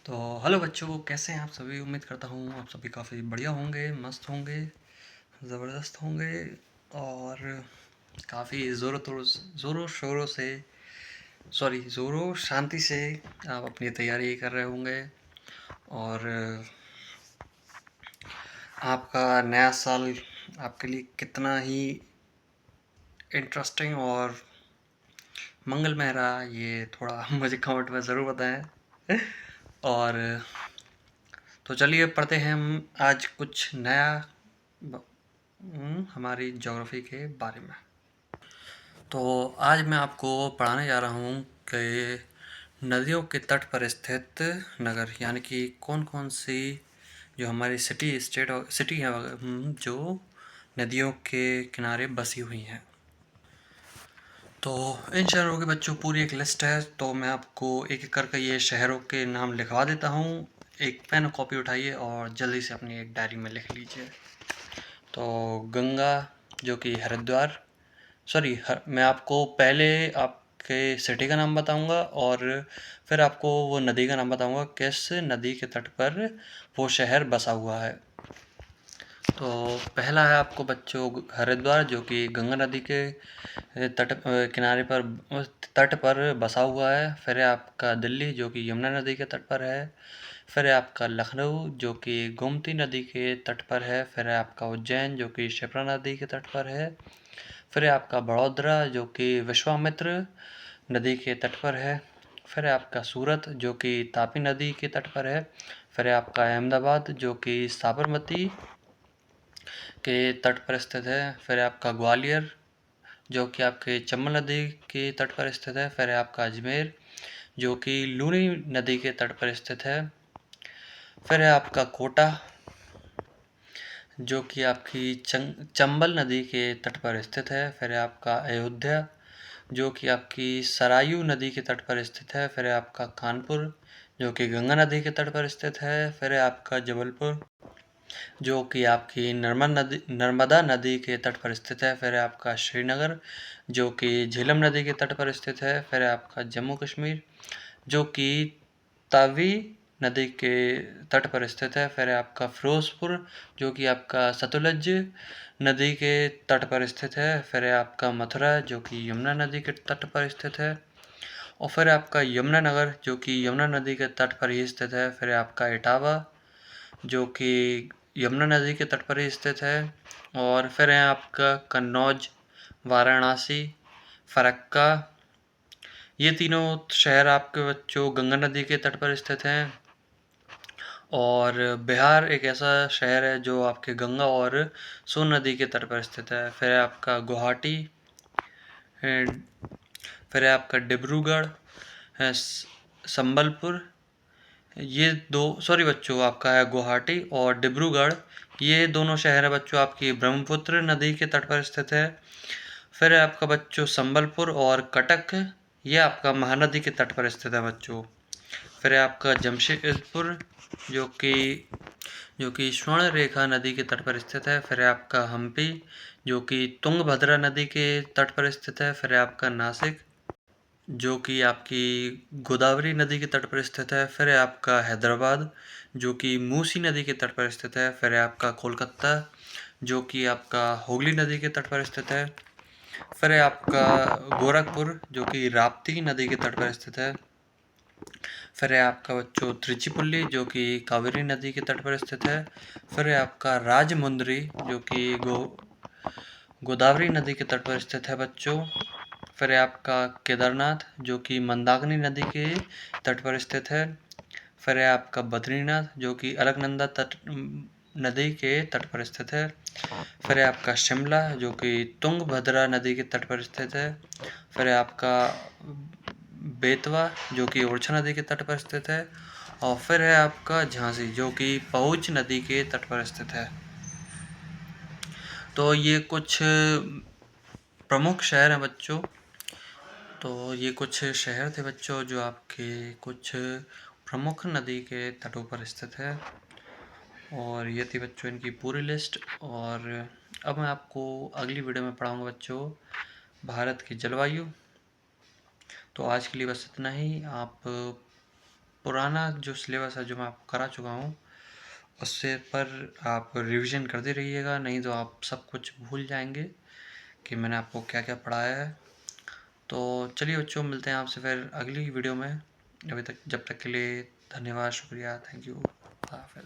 तो हेलो बच्चों, कैसे हैं आप सभी। उम्मीद करता हूँ आप सभी काफ़ी बढ़िया होंगे, मस्त होंगे, ज़बरदस्त होंगे और काफ़ी ज़ोरों शोरों से, सॉरी, ज़ोरों शांति से आप अपनी तैयारी कर रहे होंगे। और आपका नया साल आपके लिए कितना ही इंटरेस्टिंग और मंगलमय रहा, ये थोड़ा मुझे कमेंट में ज़रूर बताएं। और तो चलिए पढ़ते हैं हम आज कुछ नया हमारी ज्योग्राफी के बारे में। तो आज मैं आपको पढ़ाने जा रहा हूँ कि नदियों के तट पर स्थित नगर, यानी कि कौन कौन सी जो हमारी सिटी है जो नदियों के किनारे बसी हुई हैं। तो इन शहरों के बच्चों पूरी एक लिस्ट है, तो मैं आपको एक एक करके ये शहरों के नाम लिखवा देता हूँ। एक पेन और कॉपी उठाइए और जल्दी से अपनी एक डायरी में लिख लीजिए। तो गंगा, जो कि हरिद्वार, सॉरी, मैं आपको पहले आपके सिटी का नाम बताऊंगा और फिर आपको वो नदी का नाम बताऊंगा, किस नदी के तट पर वो शहर बसा हुआ है। तो पहला है आपको बच्चों हरिद्वार, जो कि गंगा नदी के किनारे पर तट पर बसा हुआ है। फिर है आपका दिल्ली, जो कि यमुना नदी के तट पर है। फिर है आपका लखनऊ, जो कि गोमती नदी के तट पर है। फिर है आपका उज्जैन, जो कि क्षिप्रा नदी के तट पर है। फिर है आपका बड़ौदरा, जो कि विश्वामित्र नदी के तट पर है। फिर है आपका सूरत, जो कि तापी नदी के तट पर है। फिर है आपका अहमदाबाद, जो कि साबरमती के तट पर स्थित है। फिर है आपका ग्वालियर, जो कि आपके चंबल नदी के तट पर स्थित है। फिर है आपका अजमेर, जो कि लूनी नदी के तट पर स्थित है। फिर है आपका कोटा, जो कि आपकी चंबल नदी के तट पर स्थित है। फिर है आपका अयोध्या, जो कि आपकी सरायू नदी के तट पर स्थित है। फिर है आपका कानपुर, जो कि गंगा नदी के तट पर स्थित है। फिर है आपका जबलपुर, जो कि आपकी नर्मदा नदी के तट पर स्थित है। फिर है आपका श्रीनगर, जो कि झेलम नदी के तट पर स्थित है। फिर है आपका जम्मू कश्मीर, जो कि तावी नदी के तट पर स्थित है। फिर है आपका फिरोजपुर, जो कि आपका सतलुज नदी के तट पर स्थित है। फिर है आपका मथुरा, जो कि यमुना नदी के तट पर स्थित है। और फिर है आपका यमुनानगर, जो कि यमुना नदी के तट पर ही स्थित है। फिर है आपका इटावा, जो कि यमुना नदी के तट पर ही स्थित है। और फिर है आपका कन्नौज, वाराणसी, फरक्का, ये तीनों शहर आपके बच्चों गंगा नदी के तट पर स्थित हैं। और बिहार एक ऐसा शहर है जो आपके गंगा और सोन नदी के तट पर स्थित है। फिर है आपका गुवाहाटी, फिर है आपका डिब्रूगढ़, है संबलपुर, ये दो, सॉरी बच्चों, आपका है गुवाहाटी और डिब्रूगढ़, ये दोनों शहर है बच्चों आपकी ब्रह्मपुत्र नदी के तट पर स्थित है। फिर है आपका बच्चों संबलपुर और कटक, ये आपका महानदी के तट पर स्थित है बच्चों। फिर है आपका जमशेदपुर, जो कि स्वर्ण रेखा नदी के तट पर स्थित है। फिर है आपका हम्पी, जो कि तुंगभद्रा नदी के तट पर स्थित है। फिर है आपका नासिक, जो कि आपकी गोदावरी नदी के तट पर स्थित है। फिर है आपका हैदराबाद, जो कि मूसी नदी के तट पर स्थित है। फिर है आपका कोलकाता, जो कि आपका हुगली नदी के तट पर स्थित है। फिर है आपका गोरखपुर, जो कि राप्ती नदी के तट पर स्थित है। फिर है आपका बच्चों त्रिचिपुल्ली, जो कि कावेरी नदी के तट पर स्थित है। फिर है आपका राजमुंद्री, जो कि गोदावरी नदी के तट पर स्थित है बच्चों। फिर है आपका केदारनाथ, जो कि मंदाकिनी नदी के तट पर स्थित है। फिर है आपका बद्रीनाथ, जो कि अलकनंदा नदी के तट पर स्थित है। फिर है आपका शिमला, जो कि तुंगभद्रा नदी के तट पर स्थित है। फिर है आपका बेतवा, जो कि ओरछा नदी के तट पर स्थित है। और फिर है आपका झांसी, जो कि पहुज नदी के तट पर स्थित है। तो ये कुछ प्रमुख शहर हैं बच्चों। तो ये कुछ शहर थे बच्चों जो आपके कुछ प्रमुख नदी के तटों पर स्थित है। और ये थी बच्चों इनकी पूरी लिस्ट। और अब मैं आपको अगली वीडियो में पढ़ाऊँगा बच्चों भारत की जलवायु। तो आज के लिए बस इतना ही। आप पुराना जो सिलेबस है जो मैं आपको करा चुका हूँ उससे पर आप रिवीजन करते रहिएगा, नहीं तो आप सब कुछ भूल जाएंगे कि मैंने आपको क्या क्या पढ़ाया है। तो चलिए बच्चों, मिलते हैं आपसे फिर अगली वीडियो में। जब तक के लिए धन्यवाद, शुक्रिया, थैंक यू, हाफिज़।